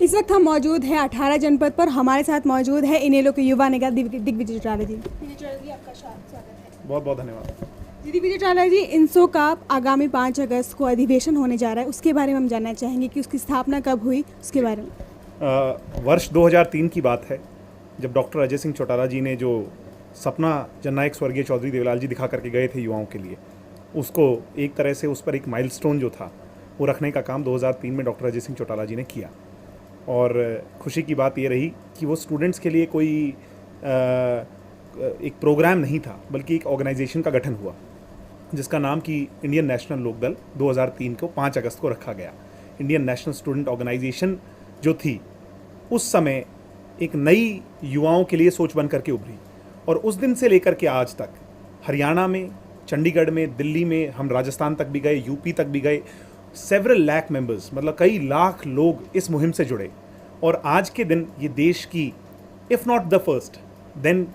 इस वक्त हम मौजूद हैं 18 जनपद पर। हमारे साथ मौजूद है इनेलो के युवा नेता दिग्विजय चौटाला जी। दिग्विजय चौटाला जी, आपका स्वागत है। बहुत बहुत धन्यवाद। दिग्विजय चौटाला जी, इनसो का आगामी 5 अगस्त को अधिवेशन होने जा रहा है, उसके बारे में हम जानना चाहेंगे कि उसकी स्थापना कब हुई, उसके बारे में। वर्ष 2003 की बात है, जब डॉक्टर अजय सिंह चौटाला जी ने जो सपना जननायक स्वर्गीय चौधरी देवीलाल जी दिखा करके गए थे युवाओं के लिए, उसको एक तरह से उस पर एक माइलस्टोन जो था वो रखने का काम 2003 में डॉक्टर अजय सिंह चौटाला जी ने किया। और खुशी की बात ये रही कि वो स्टूडेंट्स के लिए कोई एक प्रोग्राम नहीं था, बल्कि एक ऑर्गेनाइजेशन का गठन हुआ जिसका नाम कि इंडियन नेशनल लोकदल 2003 को 5 अगस्त को रखा गया। इंडियन नेशनल स्टूडेंट ऑर्गेनाइजेशन जो थी उस समय एक नई युवाओं के लिए सोच बन करके उभरी, और उस दिन से लेकर के आज तक हरियाणा में, चंडीगढ़ में, दिल्ली में, हम राजस्थान तक भी गए, यूपी तक भी गए, सेवरल लाख मेंबर्स, मतलब कई लाख लोग इस मुहिम से जुड़े। और आज के दिन ये देश की if not the first then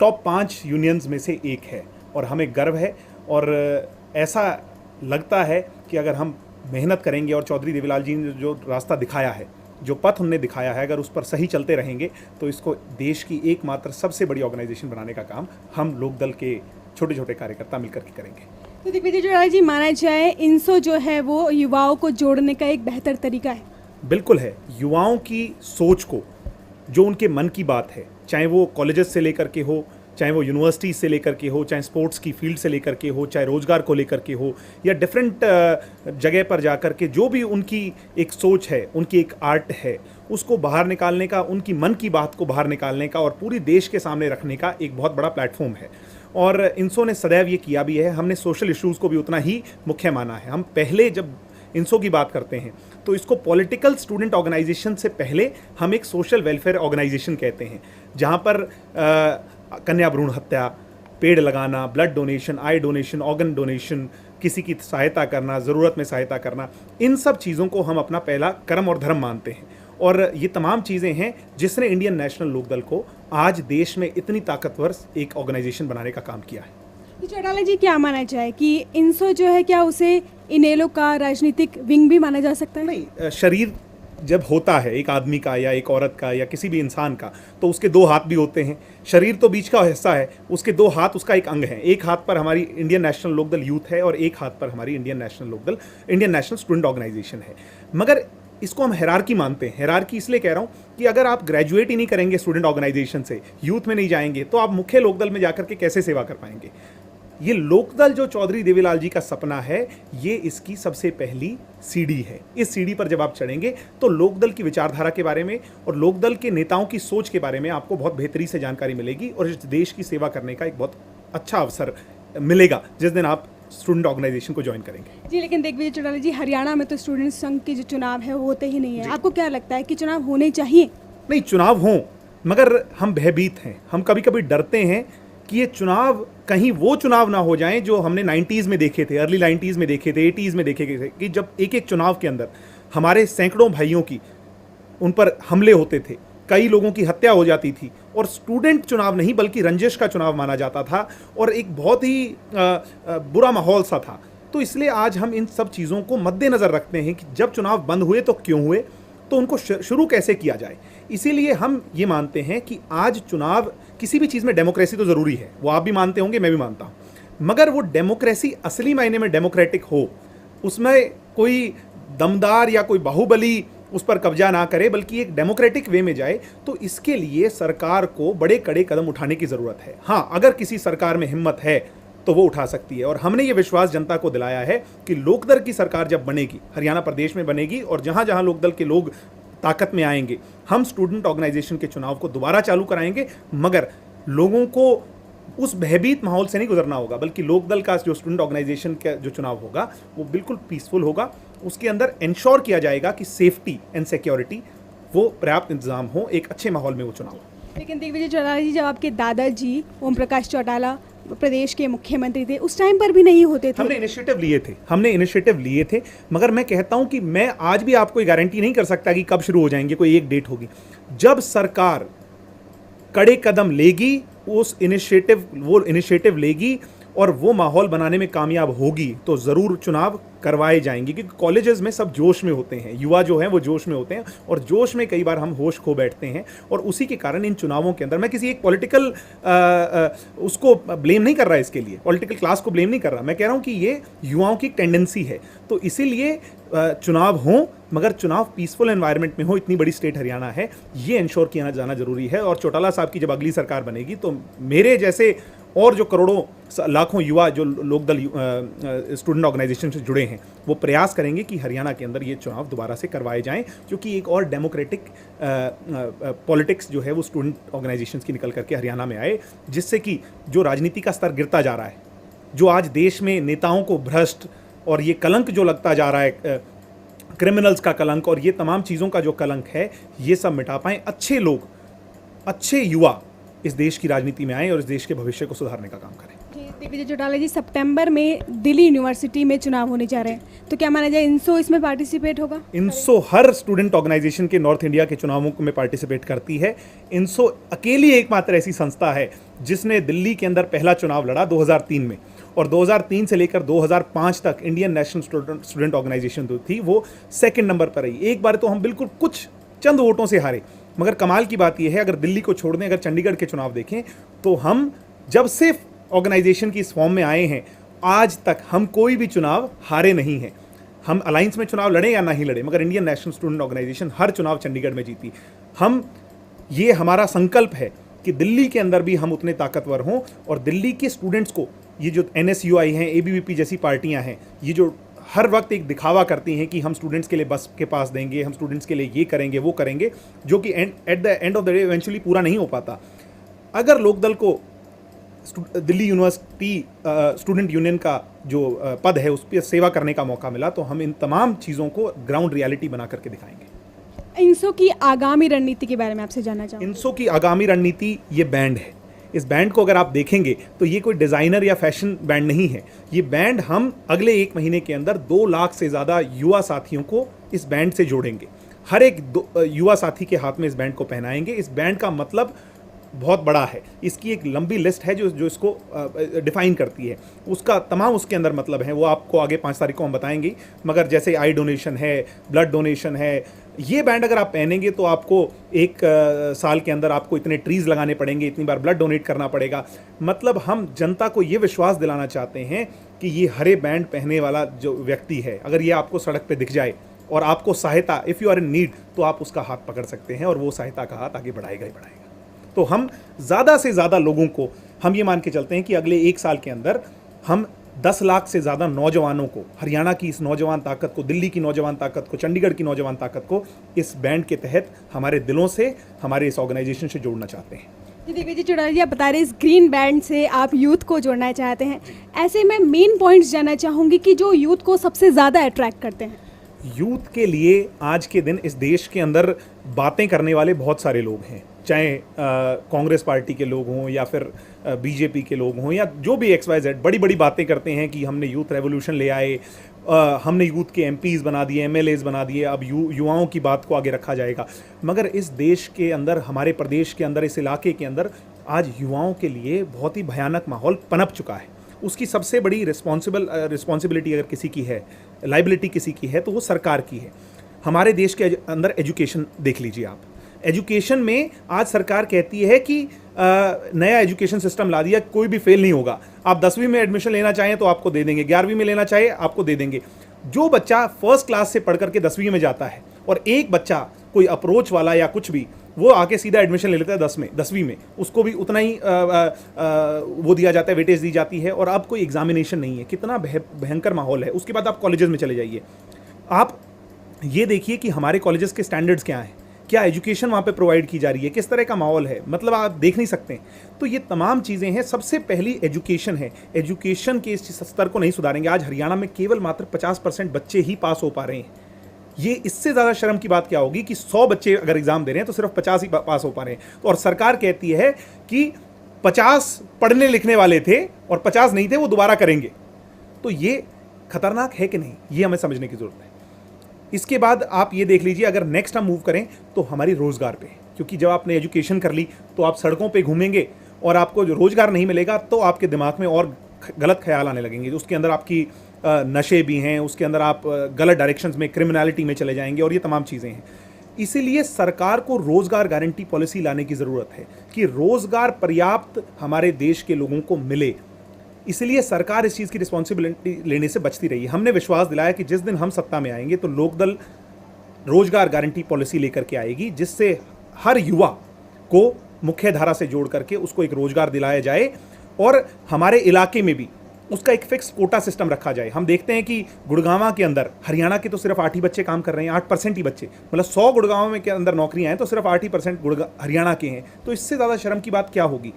top 5 unions में से एक है, और हमें गर्व है। और ऐसा लगता है कि अगर हम मेहनत करेंगे और चौधरी देवीलाल जी ने जो रास्ता दिखाया है, जो पथ उन्होंने दिखाया है, अगर उस पर सही चलते रहेंगे तो इसको देश की एकमात्र सबसे बड़ी ऑर्गेनाइजेशन बनाने का काम हम लोकदल के छोटे छोटे कार्यकर्ता मिलकर के करेंगे। तो दिग्विजय चौटाला जी, माना जाए इनसो जो है वो युवाओं को जोड़ने का एक बेहतर तरीका है। बिल्कुल है। युवाओं की सोच को, जो उनके मन की बात है, चाहे वो कॉलेजेस से लेकर के हो, चाहे वो यूनिवर्सिटी से लेकर के हो, चाहे स्पोर्ट्स की फील्ड से लेकर के हो, चाहे रोजगार को लेकर के हो, या डिफरेंट जगह पर जाकर के जो भी उनकी एक सोच है, उनकी एक आर्ट है, उसको बाहर निकालने का, उनकी मन की बात को बाहर निकालने का और पूरी देश के सामने रखने का एक बहुत बड़ा प्लेटफॉर्म है। और इनसो ने सदैव ये किया भी है। हमने सोशल इश्यूज़ को भी उतना ही मुख्य माना है। हम पहले जब इनसो की बात करते हैं तो इसको पॉलिटिकल स्टूडेंट ऑर्गेनाइजेशन से पहले हम एक सोशल वेलफेयर ऑर्गेनाइजेशन कहते हैं, जहाँ पर कन्या भ्रूण हत्या, पेड़ लगाना, ब्लड डोनेशन, आई डोनेशन, ऑर्गन डोनेशन, किसी की सहायता करना, ज़रूरत में सहायता करना, इन सब चीज़ों को हम अपना पहला कर्म और धर्म मानते हैं। और ये तमाम चीज़ें हैं जिसने इंडियन नेशनल लोकदल को आज देश में इतनी ताकतवर एक ऑर्गेनाइजेशन बनाने का काम किया है। चौटाला जी, क्या माना जाए कि इनसो जो है, क्या उसे इनेलो का राजनीतिक विंग भी माना जा सकता है? नहीं, शरीर जब होता है एक आदमी का या एक औरत का या किसी भी इंसान का, तो उसके 2 हाथ भी होते हैं। शरीर तो बीच का हिस्सा है, उसके 2 हाथ उसका एक अंग है। एक हाथ पर हमारी इंडियन नेशनल लोकदल यूथ है और एक हाथ पर हमारी Indian National Lokdal, Indian National Student Organisation है। मगर इसको हम हेरारकी मानते हैं। हेरारकी इसलिए कह रहा हूँ कि अगर आप ग्रेजुएट ही नहीं करेंगे स्टूडेंट ऑर्गेनाइजेशन से, यूथ में नहीं जाएंगे, तो आप मुख्य लोकदल में जाकर के कैसे सेवा कर पाएंगे? ये लोकदल जो चौधरी देवीलाल जी का सपना है, ये इसकी सबसे पहली सीढ़ी है। इस सीढ़ी पर जब आप चढ़ेंगे तो लोकदल की विचारधारा के बारे में और लोकदल के नेताओं की सोच के बारे में आपको बहुत बेहतरी से जानकारी मिलेगी, और इस देश की सेवा करने का एक बहुत अच्छा अवसर मिलेगा जिस दिन आप स्टूडेंट ऑर्गेनाइजेशन को ज्वाइन करेंगे। जी, लेकिन दिग्विजय चौटाला जी, हरियाणा में तो स्टूडेंट संघ के जो चुनाव है वो होते ही नहीं है। आपको क्या लगता है कि चुनाव होने चाहिए? नहीं, चुनाव हों, मगर हम भयभीत हैं। हम कभी कभी डरते हैं कि ये चुनाव कहीं वो चुनाव ना हो जाएं जो हमने 90s में देखे थे, अर्ली 90s में देखे थे, 80s में देखे थे, कि जब एक एक चुनाव के अंदर हमारे सैकड़ों भाइयों की उन पर हमले होते थे, कई लोगों की हत्या हो जाती थी, और स्टूडेंट चुनाव नहीं बल्कि रंजिश का चुनाव माना जाता था, और एक बहुत ही बुरा माहौल सा था। तो इसलिए आज हम इन सब चीज़ों को मद्देनज़र रखते हैं कि जब चुनाव बंद हुए तो क्यों हुए, तो उनको शुरू कैसे किया जाए। इसीलिए हम ये मानते हैं कि आज चुनाव, किसी भी चीज़ में डेमोक्रेसी तो ज़रूरी है, वो आप भी मानते होंगे, मैं भी मानता हूँ, मगर वो डेमोक्रेसी असली मायने में डेमोक्रेटिक हो, उसमें कोई दमदार या कोई बाहुबली उस पर कब्जा ना करे, बल्कि एक डेमोक्रेटिक वे में जाए, तो इसके लिए सरकार को बड़े कड़े कदम उठाने की ज़रूरत है। हाँ, अगर किसी सरकार में हिम्मत है तो वो उठा सकती है, और हमने ये विश्वास जनता को दिलाया है कि लोकदल की सरकार जब बनेगी, हरियाणा प्रदेश में बनेगी, और जहाँ जहाँ लोकदल के लोग ताकत में आएंगे, हम स्टूडेंट ऑर्गेनाइजेशन के चुनाव को दोबारा चालू कराएंगे। मगर लोगों को उस भयभीत माहौल से नहीं गुजरना होगा, बल्कि लोकदल का जो स्टूडेंट ऑर्गेनाइजेशन का जो चुनाव होगा वो बिल्कुल पीसफुल होगा। उसके अंदर इंश्योर किया जाएगा कि सेफ्टी एंड सिक्योरिटी वो पर्याप्त इंतजाम हो, एक अच्छे माहौल में वो चुनाव हो। लेकिन दिग्विजय चौटाला जी, जब आपके दादाजी ओम प्रकाश चौटाला प्रदेश के मुख्यमंत्री थे, उस टाइम पर भी नहीं होते थे। हमने इनिशिएटिव लिए थे, मगर मैं कहता हूं कि मैं आज भी आपको गारंटी नहीं कर सकता कि कब शुरू हो जाएंगे, कोई एक डेट होगी। जब सरकार कड़े कदम लेगी, वो इनिशिएटिव लेगी और वो माहौल बनाने में कामयाब होगी तो ज़रूर चुनाव करवाए जाएंगे, क्योंकि कॉलेजेस में सब जोश में होते हैं, युवा जो हैं वो जोश में होते हैं, और जोश में कई बार हम होश खो बैठते हैं, और उसी के कारण इन चुनावों के अंदर मैं किसी एक पॉलिटिकल उसको ब्लेम नहीं कर रहा, इसके लिए पॉलिटिकल क्लास को ब्लेम नहीं कर रहा, मैं कह रहा हूँ कि ये युवाओं की टेंडेंसी है। तो इसीलिए चुनाव हों, मगर चुनाव पीसफुल एनवायरनमेंट में हो, इतनी बड़ी स्टेट हरियाणा है, ये इंश्योर किया जाना जरूरी है। और चौटाला साहब की जब अगली सरकार बनेगी तो मेरे जैसे और जो करोड़ों लाखों युवा जो लोकदल स्टूडेंट ऑर्गेनाइजेशन से जुड़े हैं, वो प्रयास करेंगे कि हरियाणा के अंदर ये चुनाव दोबारा से करवाए जाएं, क्योंकि एक और डेमोक्रेटिक पॉलिटिक्स जो है वो स्टूडेंट ऑर्गेनाइजेशंस की निकल करके हरियाणा में आए, जिससे कि जो राजनीति का स्तर गिरता जा रहा है, जो आज देश में नेताओं को भ्रष्ट और ये कलंक जो लगता जा रहा है, क्रिमिनल्स का कलंक और ये तमाम चीज़ों का जो कलंक है, ये सब मिटा पाएं, अच्छे लोग, अच्छे युवा इस देश की राजनीति में आए और इस देश के भविष्य को सुधारने का काम करें। दिग्विजय चौटाला जी, सितंबर में दिल्ली यूनिवर्सिटी में चुनाव होने जा रहे हैं, तो क्या माना जाए INSO इसमें पार्टिसिपेट होगा? INSO हर स्टूडेंट ऑर्गेनाइजेशन के नॉर्थ इंडिया के चुनावों में पार्टिसिपेट करती है। INSO अकेली एकमात्र ऐसी संस्था है जिसने दिल्ली के अंदर पहला चुनाव लड़ा 2003 में, और 2003 से लेकर 2005 तक इंडियन नेशनल स्टूडेंट ऑर्गेनाइजेशन जो थी वो सेकंड नंबर पर रही। एक बार तो हम बिल्कुल कुछ चंद वोटों से हारे, मगर कमाल की बात यह है, अगर दिल्ली को छोड़ दें, अगर चंडीगढ़ के चुनाव देखें, तो हम जब से ऑर्गेनाइजेशन की इस फॉर्म में आए हैं, आज तक हम कोई भी चुनाव हारे नहीं हैं। हम अलायंस में चुनाव लड़े या नहीं लड़े, मगर इंडियन नेशनल स्टूडेंट ऑर्गेनाइजेशन हर चुनाव चंडीगढ़ में जीती। ये हमारा संकल्प है कि दिल्ली के अंदर भी हम उतने ताकतवर हों, और दिल्ली के स्टूडेंट्स को, ये जो NSUI हैं, ABVP जैसी पार्टियां हैं, ये जो हर वक्त एक दिखावा करती हैं कि हम स्टूडेंट्स के लिए बस के पास देंगे, हम स्टूडेंट्स के लिए ये करेंगे वो करेंगे, जो कि at the end of the day eventually पूरा नहीं हो पाता। अगर लोकदल को दिल्ली यूनिवर्सिटी स्टूडेंट यूनियन का जो पद है उस पर सेवा करने का मौका मिला, तो हम इन तमाम चीज़ों को ग्राउंड रियलिटी बना करके दिखाएंगे। INSO की आगामी रणनीति के बारे में आपसे जानना चाहूँगा। INSO की आगामी रणनीति ये बैंड है। इस बैंड को अगर आप देखेंगे तो ये कोई डिज़ाइनर या फैशन बैंड नहीं है। ये बैंड हम अगले 1 महीने के अंदर 2 लाख से ज़्यादा युवा साथियों को इस बैंड से जोड़ेंगे। हर एक युवा साथी के हाथ में इस बैंड को पहनाएंगे। इस बैंड का मतलब बहुत बड़ा है, इसकी एक लंबी लिस्ट है जो इसको डिफाइन करती है। उसका तमाम उसके अंदर मतलब है, वो आपको आगे 5 तारीख को हम बताएंगे। मगर जैसे आई डोनेशन है, ब्लड डोनेशन है, ये बैंड अगर आप पहनेंगे तो आपको 1 साल के अंदर आपको इतने ट्रीज़ लगाने पड़ेंगे, इतनी बार ब्लड डोनेट करना पड़ेगा। मतलब हम जनता को ये विश्वास दिलाना चाहते हैं कि ये हरे बैंड पहनने वाला जो व्यक्ति है, अगर ये आपको सड़क पर दिख जाए और आपको सहायता, if you are in need, तो आप उसका हाथ पकड़ सकते हैं और वो सहायता का हाथ आगे बढ़ाएगा ही बढ़ाएगा। तो हम ज़्यादा से ज़्यादा लोगों को, हम ये मान के चलते हैं कि अगले 1 साल के अंदर हम 10 लाख से ज़्यादा नौजवानों को, हरियाणा की इस नौजवान ताकत को, दिल्ली की नौजवान ताकत को, चंडीगढ़ की नौजवान ताकत को इस बैंड के तहत हमारे दिलों से, हमारे इस ऑर्गेनाइजेशन से जोड़ना चाहते हैं। दिग्विजय चौटाला जी, आप बता रहे हैं इस ग्रीन बैंड से आप यूथ को जोड़ना चाहते हैं। ऐसे में मेन पॉइंट्स जानना चाहूँगी कि जो यूथ को सबसे ज़्यादा अट्रैक्ट करते हैं। यूथ के लिए आज के दिन इस देश के अंदर बातें करने वाले बहुत सारे लोग हैं, चाहे कांग्रेस पार्टी के लोग हों या फिर बीजेपी के लोग हों या जो भी XYZ बड़ी बड़ी बातें करते हैं कि हमने यूथ रेवोल्यूशन ले आए, हमने यूथ के MPs बना दिए, MLAs बना दिए, अब युवाओं की बात को आगे रखा जाएगा। मगर इस देश के अंदर, हमारे प्रदेश के अंदर, इस इलाके के अंदर आज युवाओं के लिए बहुत ही भयानक माहौल पनप चुका है। उसकी सबसे बड़ी रिस्पॉन्सिबिलिटी अगर किसी की है, लाइबिलिटी किसी की है, तो वो सरकार की है। हमारे देश के अंदर एजुकेशन देख लीजिए आप। एजुकेशन में आज सरकार कहती है कि नया एजुकेशन सिस्टम ला दिया, कोई भी फेल नहीं होगा। आप 10वीं में एडमिशन लेना चाहें तो आपको दे देंगे, 11वीं में लेना चाहे आपको दे देंगे। जो बच्चा फर्स्ट क्लास से पढ़ करके 10वीं में जाता है और एक बच्चा कोई अप्रोच वाला या कुछ भी, वो आके सीधा एडमिशन ले लेता है 10वीं में, उसको भी उतना ही वो दिया जाता है, वेटेज दी जाती है, और अब कोई एग्जामिनेशन नहीं है। कितना भयंकर माहौल है। उसके बाद आप कॉलेजेस में चले जाइए, आप ये देखिए कि हमारे कॉलेजेस के स्टैंडर्ड्स क्या हैं, क्या एजुकेशन वहाँ पे प्रोवाइड की जा रही है, किस तरह का माहौल है, मतलब आप देख नहीं सकते। तो ये तमाम चीज़ें हैं। सबसे पहली एजुकेशन है। एजुकेशन के इस स्तर को नहीं सुधारेंगे, आज हरियाणा में केवल मात्र 50% बच्चे ही पास हो पा रहे हैं। ये इससे ज़्यादा शर्म की बात क्या होगी कि 100 बच्चे अगर एग्ज़ाम दे रहे हैं तो सिर्फ 50 ही पास हो पा रहे हैं। तो और सरकार कहती है कि 50 पढ़ने लिखने वाले थे और 50 नहीं थे, वो दोबारा करेंगे। तो ये खतरनाक है कि नहीं, ये हमें समझने की ज़रूरत है। इसके बाद आप ये देख लीजिए, अगर नेक्स्ट हम मूव करें तो हमारी रोज़गार पे, क्योंकि जब आपने एजुकेशन कर ली तो आप सड़कों पे घूमेंगे और आपको जो रोज़गार नहीं मिलेगा तो आपके दिमाग में और गलत ख्याल आने लगेंगे, उसके अंदर आपकी नशे भी हैं, उसके अंदर आप गलत डायरेक्शंस में, क्रिमिनलिटी में चले जाएंगे और ये तमाम चीज़ें हैं। इसीलिए सरकार को रोजगार गारंटी पॉलिसी लाने की ज़रूरत है कि रोजगार पर्याप्त हमारे देश के लोगों को मिले। इसलिए सरकार इस चीज़ की रिस्पॉन्सिबिलिटी लेने से बचती रही। हमने विश्वास दिलाया कि जिस दिन हम सत्ता में आएंगे तो लोकदल रोजगार गारंटी पॉलिसी लेकर के आएगी, जिससे हर युवा को मुख्य धारा से जोड़ करके उसको एक रोजगार दिलाया जाए और हमारे इलाके में भी उसका एक फिक्स कोटा सिस्टम रखा जाए। हम देखते हैं कि गुड़गांव के अंदर हरियाणा के तो सिर्फ 8 ही बच्चे काम कर रहे हैं, 8% ही बच्चे, मतलब 100 गुड़गांव में के अंदर नौकरियां हैं तो सिर्फ 8 ही % हरियाणा के हैं। तो इससे ज़्यादा शर्म की बात क्या होगी।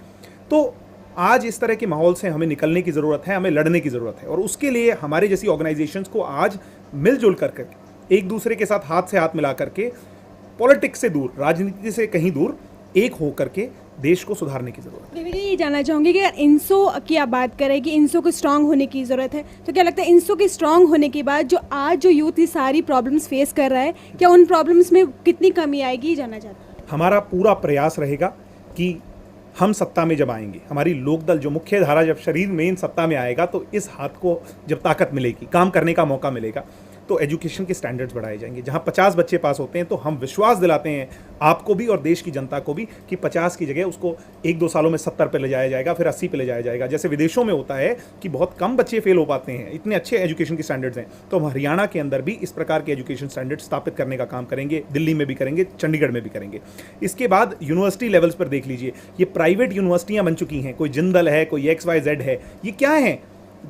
तो आज इस तरह के माहौल से हमें निकलने की ज़रूरत है, हमें लड़ने की ज़रूरत है, और उसके लिए हमारे जैसी ऑर्गेनाइजेशंस को आज मिलजुल कर एक दूसरे के साथ हाथ से हाथ मिला करके पॉलिटिक्स से दूर, राजनीति से कहीं दूर एक हो करके देश को सुधारने की जरूरत है। मैं ये जानना चाहूँगी कि अगर इंसो की आप बात करें कि इंसो को स्ट्रांग होने की ज़रूरत है, तो क्या लगता है इंसो के स्ट्रांग होने के बाद जो आज जो यूथ ये सारी प्रॉब्लम्स फेस कर रहा है, क्या उन प्रॉब्लम्स में कितनी कमी आएगी, ये जानना चाहता हूँ। हमारा पूरा प्रयास रहेगा कि हम सत्ता में जब आएंगे, हमारी लोकदल जो मुख्य धारा जब शरीर मेन सत्ता में आएगा, तो इस हाथ को जब ताकत मिलेगी, काम करने का मौका मिलेगा, तो एजुकेशन के स्टैंडर्ड्स बढ़ाए जाएंगे। जहां 50 बच्चे पास होते हैं तो हम विश्वास दिलाते हैं आपको भी और देश की जनता को भी कि 50 की जगह उसको 1-2 सालों में 70 पे ले जाया जाएगा, फिर 80 पे ले जाया जाएगा। जैसे विदेशों में होता है कि बहुत कम बच्चे फेल हो पाते हैं, इतने अच्छे एजुकेशन के स्टैंडर्ड्स हैं। तो हम हरियाणा के अंदर भी इस प्रकार के एजुकेशन स्टैंडर्ड स्थापित करने का काम करेंगे, दिल्ली में भी करेंगे, चंडीगढ़ में भी करेंगे। इसके बाद यूनिवर्सिटी लेवल्स पर देख लीजिए, ये प्राइवेट यूनिवर्सिटियाँ बन चुकी हैं, कोई जिंदल है, कोई XYZ है। ये क्या है,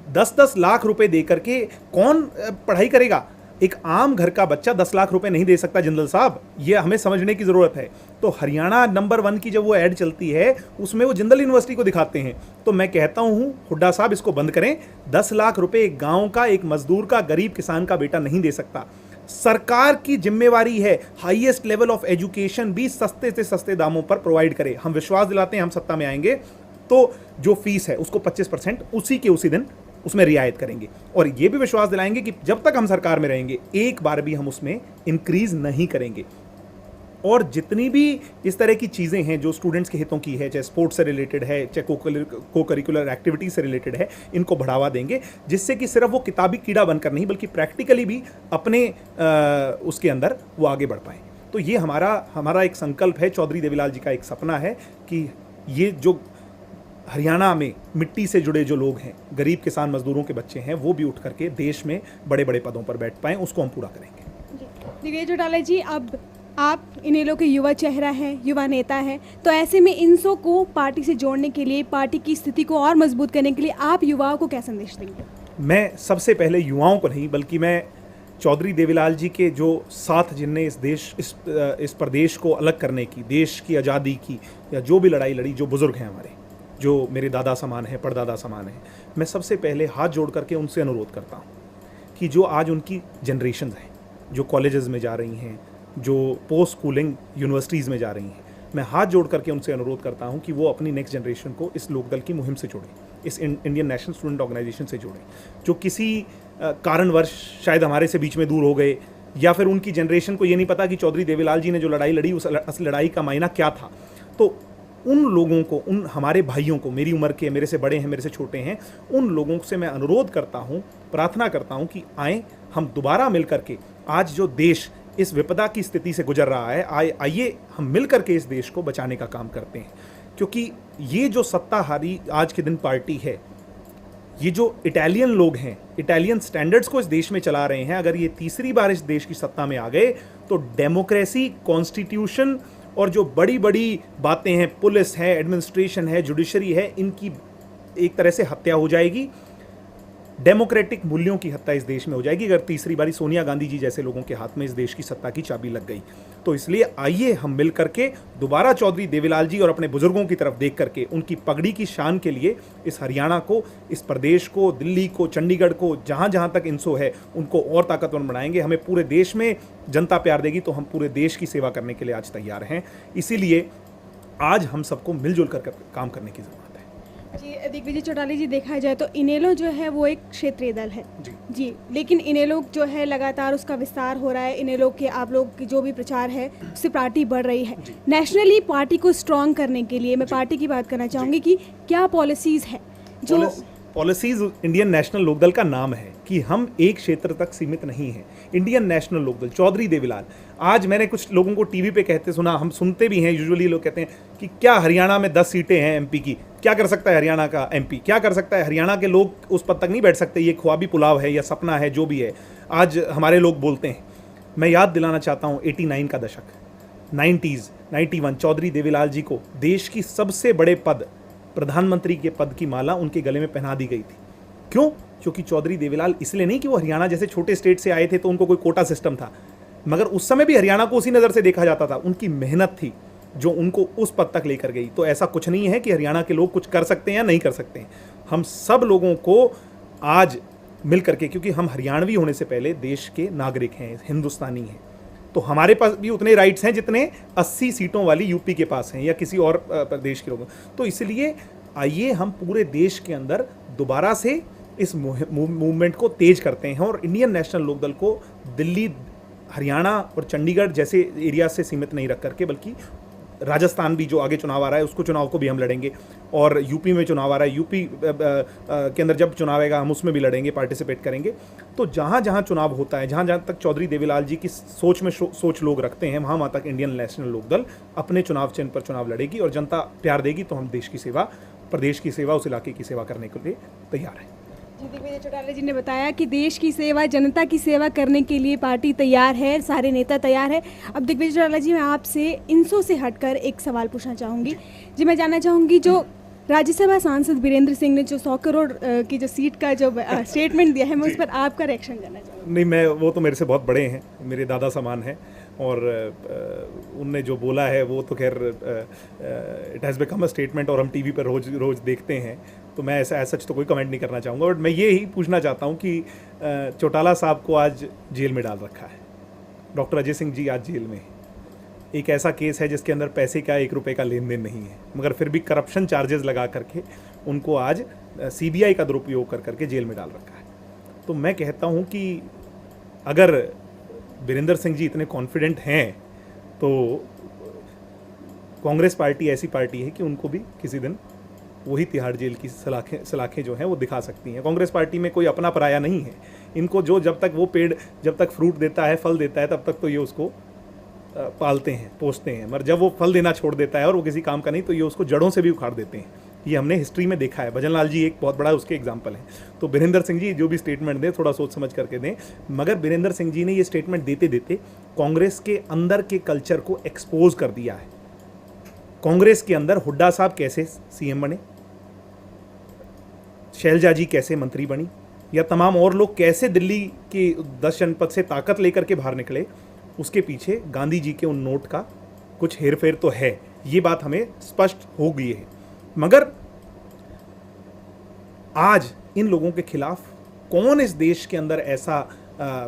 10-10 लाख रुपए दे करके कौन पढ़ाई करेगा। एक आम घर का बच्चा 10 लाख रुपए नहीं दे सकता जिंदल साहब, ये हमें समझने की जरूरत है। तो हरियाणा नंबर 1 की जब वो ऐड चलती है उसमें वो जिंदल यूनिवर्सिटी को दिखाते हैं। तो मैं कहता हूँ हुड्डा साहब इसको बंद करें। 10 लाख रुपए एक गांव का, एक मजदूर का, गरीब किसान का बेटा नहीं दे सकता। सरकार की जिम्मेवारी है हाईएस्ट लेवल ऑफ एजुकेशन भी सस्ते से सस्ते दामों पर प्रोवाइड करे। हम विश्वास दिलाते हैं हम सत्ता में आएंगे तो जो फीस है उसको 25% उसी के उसी दिन उसमें रियायत करेंगे, और ये भी विश्वास दिलाएंगे कि जब तक हम सरकार में रहेंगे एक बार भी हम उसमें इंक्रीज नहीं करेंगे। और जितनी भी इस तरह की चीज़ें हैं जो स्टूडेंट्स के हितों की है, चाहे स्पोर्ट्स से रिलेटेड है, चाहे को करिकुलर एक्टिविटीज से रिलेटेड है, इनको बढ़ावा देंगे, जिससे कि सिर्फ वो किताबी कीड़ा बनकर नहीं बल्कि प्रैक्टिकली भी अपने उसके अंदर वो आगे बढ़ पाएँ। तो ये हमारा एक संकल्प है, चौधरी देवीलाल जी का एक सपना है कि ये जो हरियाणा में मिट्टी से जुड़े जो लोग हैं, गरीब किसान मजदूरों के बच्चे हैं, वो भी उठ करके देश में बड़े बड़े पदों पर बैठ पाएँ, उसको हम पूरा करेंगे। दिव्या चौटाला जी, अब आप इनेलो के युवा चेहरा हैं, युवा नेता हैं, तो ऐसे में इंसो को पार्टी से जोड़ने के लिए, पार्टी की स्थिति को और मजबूत करने के लिए आप युवाओं को क्या संदेश देंगे? मैं सबसे पहले युवाओं को नहीं बल्कि मैं चौधरी देवीलाल जी के जो साथ जिनने इस प्रदेश को अलग करने की, देश की आज़ादी की, या जो भी लड़ाई लड़ी, जो बुजुर्ग हैं हमारे, जो मेरे दादा समान है, परदादा समान है, मैं सबसे पहले हाथ जोड़ करके उनसे अनुरोध करता हूँ कि जो आज उनकी जनरेशन्स हैं, जो कॉलेजेस में जा रही हैं, जो पोस्ट स्कूलिंग यूनिवर्सिटीज़ में जा रही हैं, मैं हाथ जोड़ करके उनसे अनुरोध करता हूँ कि वो अपनी नेक्स्ट जनरेशन को इस लोकदल की मुहिम से जोड़ें, इस इंडियन नेशनल स्टूडेंट ऑर्गेनाइजेशन से जोड़ें, जो किसी कारणवश शायद हमारे से बीच में दूर हो गए, या फिर उनकी जनरेशन को ये नहीं पता कि चौधरी देवीलाल जी ने जो लड़ाई लड़ी उस लड़ाई का मायना क्या था। तो उन लोगों को, उन हमारे भाइयों को, मेरी उम्र के, मेरे से बड़े हैं, मेरे से छोटे हैं, उन लोगों से मैं अनुरोध करता हूँ, प्रार्थना करता हूँ कि आएँ, हम दोबारा मिल करके आज जो देश इस विपदा की स्थिति से गुजर रहा है, आइए हम मिल करके इस देश को बचाने का काम करते हैं। क्योंकि ये जो सत्ताहारी आज के दिन पार्टी है, ये जो इटालियन लोग हैं, इटालियन स्टैंडर्ड्स को इस देश में चला रहे हैं, अगर ये तीसरी बार इस देश की सत्ता में आ गए तो डेमोक्रेसी, कॉन्स्टिट्यूशन और जो बड़ी बड़ी बातें हैं, पुलिस है, एडमिनिस्ट्रेशन है, जुडिशरी है, इनकी एक तरह से हत्या हो जाएगी। डेमोक्रेटिक मूल्यों की हत्या इस देश में हो जाएगी अगर तीसरी बारी सोनिया गांधी जी जैसे लोगों के हाथ में इस देश की सत्ता की चाबी लग गई। तो इसलिए आइए हम मिल करके दोबारा चौधरी देवीलाल जी और अपने बुजुर्गों की तरफ देख करके उनकी पगड़ी की शान के लिए इस हरियाणा को, इस प्रदेश को, दिल्ली को, चंडीगढ़ को, जहाँ जहाँ तक इंसो है, उनको और ताकतवर बनाएंगे। हमें पूरे देश में जनता प्यार देगी तो हम पूरे देश की सेवा करने के लिए आज तैयार हैं। इसीलिए आज हम सबको मिलजुल कर काम करने की जरूरत है। जी, दिग्विजय चौटाला जी, देखा जाए तो इनेलो जो है वो एक क्षेत्रीय दल है जी, लेकिन इनेलो जो है लगातार उसका विस्तार हो रहा है। इनेलो के आप लोग की जो भी प्रचार है उससे पार्टी बढ़ रही है। नेशनली पार्टी को स्ट्रॉन्ग करने के लिए मैं पार्टी की बात करना चाहूँगी कि क्या पॉलिसीज़ है जो पॉलिसीज इंडियन नेशनल लोकदल का नाम है कि हम एक क्षेत्र तक सीमित नहीं हैं। इंडियन नेशनल लोकदल, चौधरी देवीलाल, आज मैंने कुछ लोगों को टीवी पे कहते सुना, हम सुनते भी हैं, यूजुअली लोग कहते हैं कि क्या हरियाणा में 10 सीटें हैं एमपी की, क्या कर सकता है हरियाणा का एमपी, क्या कर सकता है हरियाणा के लोग उस पद तक नहीं बैठ सकते, ये ख्वाबी पुलाव है या सपना है, जो भी है आज हमारे लोग बोलते हैं। मैं याद दिलाना चाहता हूँ 89 का दशक, 90s, 91, चौधरी देवीलाल जी को देश की सबसे बड़े पद, प्रधानमंत्री के पद की माला उनके गले में पहना दी गई थी। क्यों? क्योंकि चौधरी देवीलाल इसलिए नहीं कि वो हरियाणा जैसे छोटे स्टेट से आए थे तो उनको कोई कोटा सिस्टम था, मगर उस समय भी हरियाणा को उसी नज़र से देखा जाता था। उनकी मेहनत थी जो उनको उस पद तक लेकर गई। तो ऐसा कुछ नहीं है कि हरियाणा के लोग कुछ कर सकते हैं या नहीं कर सकते हैं। हम सब लोगों को आज मिल करके, क्योंकि हम हरियाणवी होने से पहले देश के नागरिक हैं, हिंदुस्तानी हैं, तो हमारे पास भी उतने राइट्स हैं जितने 80 सीटों वाली यूपी के पास हैं या किसी और प्रदेश के लोगों। तो इसलिए आइए हम पूरे देश के अंदर दोबारा से इस मूवमेंट को तेज करते हैं और इंडियन नेशनल लोकदल को दिल्ली, हरियाणा और चंडीगढ़ जैसे एरिया से सीमित नहीं रख करके, बल्कि राजस्थान भी जो आगे चुनाव आ रहा है उसको चुनाव को भी हम लड़ेंगे, और यूपी में चुनाव आ रहा है, यूपी के अंदर जब चुनाव आएगा हम उसमें भी लड़ेंगे, पार्टिसिपेट करेंगे। तो जहाँ जहाँ चुनाव होता है, जहाँ जहाँ तक चौधरी देवीलाल जी की सोच में सोच लोग रखते हैं, वहाँ तक इंडियन नेशनल लोकदल अपने चुनाव चिन्ह पर चुनाव लड़ेगी और जनता प्यार देगी तो हम देश की सेवा, प्रदेश की सेवा, उस इलाके की सेवा करने के लिए तैयार हैं। जी, दिग्विजय चौटाला जी ने बताया कि देश की सेवा, जनता की सेवा करने के लिए पार्टी तैयार है, सारे नेता तैयार है। अब दिग्विजय चौटाला जी, मैं आपसे इनसो से हटकर एक सवाल पूछना चाहूँगी। जी, मैं जानना चाहूँगी, जो राज्यसभा सांसद बीरेंद्र सिंह ने जो 100 करोड़ की जो सीट का जो स्टेटमेंट दिया है, मैं उस पर आपका रिएक्शन जानना चाहूँगी। नहीं, मैं, वो तो मेरे से बहुत बड़े हैं, मेरे दादा समान हैं, और उनने जो बोला है वो तो खैर it has become a statement और हम टीवी पर रोज़ देखते हैं, तो मैं ऐसा सच तो कोई कमेंट नहीं करना चाहूँगा। बट मैं ये ही पूछना चाहता हूँ कि चौटाला साहब को आज जेल में डाल रखा है, डॉक्टर अजय सिंह जी आज जेल में है। एक ऐसा केस है जिसके अंदर पैसे का 1 रुपये का लेन देन नहीं है, मगर फिर भी करप्शन चार्जेस लगा करके उनको आज CBI का दुरुपयोग कर करके जेल में डाल रखा है। तो मैं कहता हूँ कि अगर बीरेंद्र सिंह जी इतने कॉन्फिडेंट हैं तो कांग्रेस पार्टी ऐसी पार्टी है कि उनको भी किसी दिन वही तिहाड़ जेल की सलाखें जो हैं वो दिखा सकती हैं। कांग्रेस पार्टी में कोई अपना पराया नहीं है। इनको जो, जब तक वो पेड़ जब तक फ्रूट देता है, फल देता है, तब तक तो ये उसको पालते हैं, पोसते हैं, मगर जब वो फल देना छोड़ देता है और वो किसी काम का नहीं, तो ये उसको जड़ों से भी उखाड़ देते हैं। ये हमने हिस्ट्री में देखा है। भजन लाल जी एक बहुत बड़ा उसके एग्जाम्पल है। तो बीरेंद्र सिंह जी जो भी स्टेटमेंट दें थोड़ा सोच समझ करके दें, मगर बीरेंद्र सिंह जी ने ये स्टेटमेंट देते देते कांग्रेस के अंदर के कल्चर को एक्सपोज कर दिया है। कांग्रेस के अंदर हुड्डा साहब कैसे CM बने, शैलजा जी कैसे मंत्री बनी, या तमाम और लोग कैसे दिल्ली के 10 जनपद से ताकत लेकर के बाहर निकले, उसके पीछे गांधी जी के उन नोट का कुछ हेरफेर तो है। ये बात हमें स्पष्ट हो गई है। मगर आज इन लोगों के खिलाफ कौन इस देश के अंदर ऐसा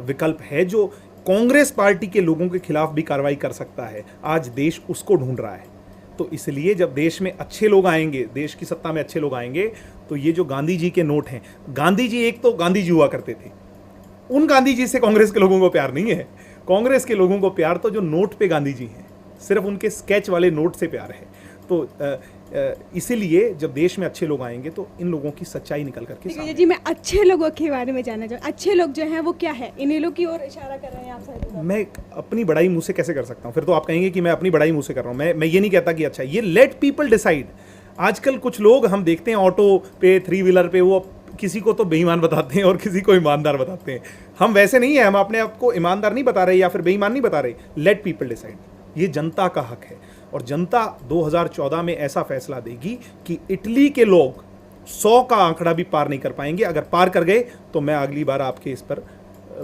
विकल्प है जो कांग्रेस पार्टी के लोगों के खिलाफ भी कार्रवाई कर सकता है? आज देश उसको ढूंढ रहा है। तो इसलिए जब देश में अच्छे लोग आएंगे, देश की सत्ता में अच्छे लोग आएंगे, तो ये जो गांधी जी के नोट हैं, गांधी जी एक तो गांधी जी हुआ करते थे, उन गांधी जी से कांग्रेस के लोगों को प्यार नहीं है। कांग्रेस के लोगों को प्यार तो जो नोट पे गांधी जी हैं, सिर्फ उनके स्केच वाले नोट से प्यार है। तो इसीलिए जब देश में अच्छे लोग आएंगे तो इन लोगों की सच्चाई निकल करके सामने। जी, मैं अच्छे लोगों के बारे में जानना चाहूँ। अच्छे लोग जो हैं वो क्या है? इनेलो की ओर इशारा कर रहे हैं आप सारे। मैं अपनी बड़ाई मुंह से कैसे कर सकता हूँ? फिर तो आप कहेंगे कि मैं अपनी बड़ाई मुंह से कर रहा हूँ। मैं ये नहीं कहता कि अच्छा, ये लेट पीपल डिसाइड। आजकल कुछ लोग हम देखते हैं ऑटो पे, 3 व्हीलर पे, वो किसी को तो बेईमान बताते हैं और किसी को ईमानदार बताते हैं। हम वैसे नहीं है, हम अपने आप को ईमानदार नहीं बता रहे या फिर बेईमान नहीं बता रहे। लेट पीपल डिसाइड, ये जनता का हक है। और जनता 2014 में ऐसा फैसला देगी कि इटली के लोग 100 का आंकड़ा भी पार नहीं कर पाएंगे। अगर पार कर गए तो मैं अगली बार आपके इस पर,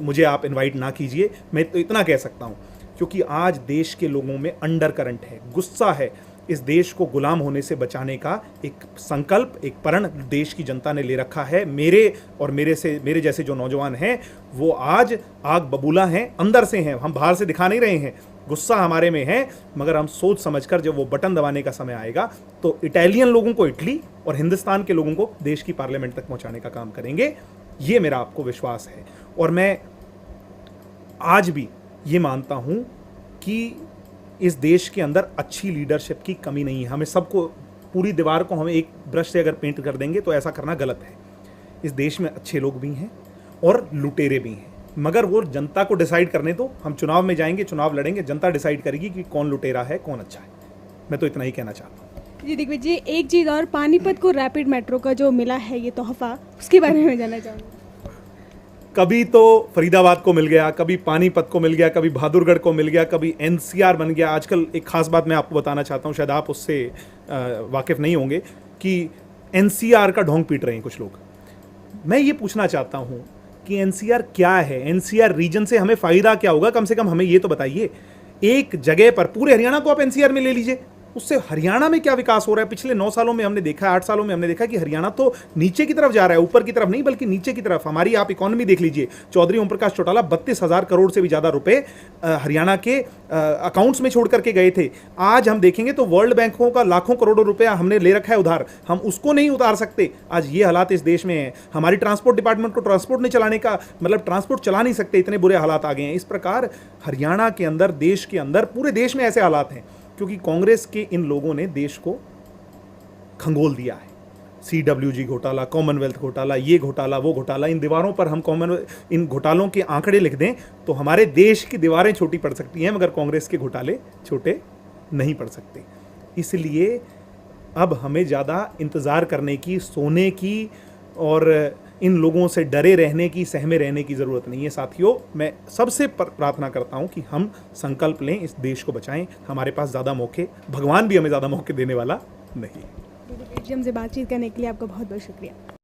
मुझे आप इनवाइट ना कीजिए। मैं तो इतना कह सकता हूँ, क्योंकि आज देश के लोगों में अंडर करंट है, गुस्सा है। इस देश को गुलाम होने से बचाने का एक संकल्प, एक प्रण देश की जनता ने ले रखा है। मेरे और मेरे जैसे जो नौजवान हैं वो आज आग बबूला हैं, अंदर से हैं। हम बाहर से दिखा नहीं रहे हैं, गुस्सा हमारे में है, मगर हम सोच समझकर जब वो बटन दबाने का समय आएगा तो इटालियन लोगों को इटली और हिंदुस्तान के लोगों को देश की पार्लियामेंट तक पहुंचाने का काम करेंगे। ये मेरा आपको विश्वास है। और मैं आज भी ये मानता हूं कि इस देश के अंदर अच्छी लीडरशिप की कमी नहीं है। हमें सबको, पूरी दीवार को हमें एक ब्रश से अगर पेंट कर देंगे तो ऐसा करना गलत है। इस देश में अच्छे लोग भी हैं और लुटेरे भी हैं, मगर वो जनता को डिसाइड करने दो। हम चुनाव में जाएंगे, चुनाव लड़ेंगे, जनता डिसाइड करेगी कि कौन लुटेरा है कौन अच्छा है। मैं तो इतना ही कहना चाहता हूँ। जी दिग्विजय जी, एक चीज़ और, पानीपत को रैपिड मेट्रो का जो मिला है ये तोहफा, उसके बारे में जानना चाहूँगी। कभी तो फरीदाबाद को मिल गया, कभी पानीपत को मिल गया, कभी बहादुरगढ़ को मिल गया, कभी एनसीआर बन गया। आजकल एक खास बात मैं आपको बताना चाहता हूँ, शायद आप उससे वाकिफ़ नहीं होंगे, कि एनसीआर का ढोंग पीट रहे हैं कुछ लोग। मैं ये पूछना चाहता हूँ कि एनसीआर क्या है? एनसीआर रीजन से हमें फ़ायदा क्या होगा? कम से कम हमें ये तो बताइए। एक जगह पर पूरे हरियाणा को आप एनसीआर में ले लीजिए, उससे हरियाणा में क्या विकास हो रहा है? पिछले 9 सालों में हमने देखा, 8 सालों में हमने देखा कि हरियाणा तो नीचे की तरफ जा रहा है, ऊपर की तरफ नहीं बल्कि नीचे की तरफ। हमारी आप इकोनॉमी देख लीजिए, चौधरी ओम प्रकाश चौटाला 32,000 करोड़ से भी ज़्यादा रुपए हरियाणा के अकाउंट्स में छोड़ करके गए थे। आज हम देखेंगे तो वर्ल्ड बैंकों का लाखों करोड़ों रुपया हमने ले रखा है उधार, हम उसको नहीं उतार सकते। आज ये हालात इस देश में है। हमारी ट्रांसपोर्ट डिपार्टमेंट को ट्रांसपोर्ट नहीं चलाने का, मतलब ट्रांसपोर्ट चला नहीं सकते, इतने बुरे हालात आ गए हैं। इस प्रकार हरियाणा के अंदर, देश के अंदर, पूरे देश में ऐसे हालात हैं क्योंकि कांग्रेस के इन लोगों ने देश को खंगोल दिया है। CWG घोटाला, कॉमनवेल्थ घोटाला, ये घोटाला, वो घोटाला, इन दीवारों पर हम इन घोटालों के आंकड़े लिख दें तो हमारे देश की दीवारें छोटी पड़ सकती हैं, मगर कांग्रेस के घोटाले छोटे नहीं पड़ सकते। इसलिए अब हमें ज़्यादा इंतज़ार करने की, सोने की और इन लोगों से डरे रहने की, सहमे रहने की ज़रूरत नहीं है। साथियों, मैं सबसे प्रार्थना करता हूं कि हम संकल्प लें, इस देश को बचाएं। हमारे पास ज़्यादा मौके, भगवान भी हमें ज़्यादा मौके देने वाला नहीं। हमसे बातचीत करने के लिए आपका बहुत बहुत शुक्रिया।